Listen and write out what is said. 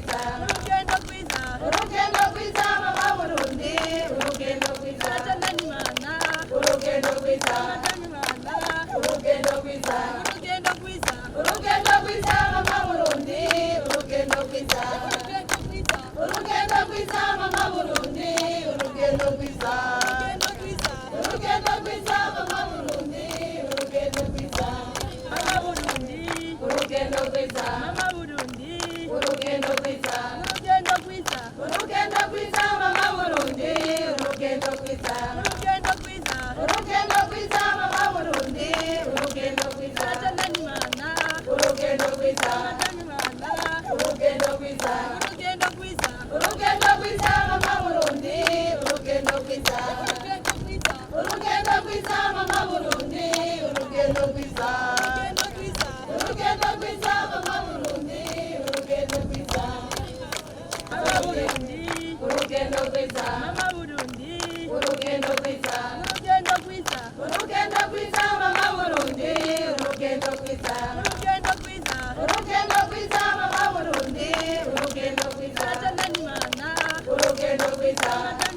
rwiza urugendo rwiza urugendo rwiza mama Burundi urugendo rwiza Satana n'Imana urugendo rwiza Satana n'Imana urugendo rwiza urugendo rwiza urugendo rwiza mama Burundi urugendo rwiza urugendo rwiza urugendo rwiza mama Burundi urugendo rwiza urugendo rwiza urugendo rwiza mama Burundi urugendo rwiza Mama Burundi urugendo rwiza Mama Burundi urugendo rwiza urugendo rwiza urugendo rwiza mama Burundi urugendo rwiza urugendo rwiza urugendo rwiza mama Burundi urugendo rwiza Satana n'Imana urugendo rwiza Satana n'Imana urugendo rwiza urugendo rwiza urugendo rwiza mama Burundi urugendo rwiza urugendo rwiza urugendo rwiza mama Burundi urugendo rwiza urugendo rwiza urugendo rwiza mama Burundi urugendo rwiza Mama Burundi urugendo rwiza Mama Burundi urugendo rwiza urugendo rwiza urugendo rwiza mama Burundi urugendo rwiza urugendo rwiza urugendo rwiza mama Burundi urugendo rwiza Satana n'Imana urugendo rwiza Satana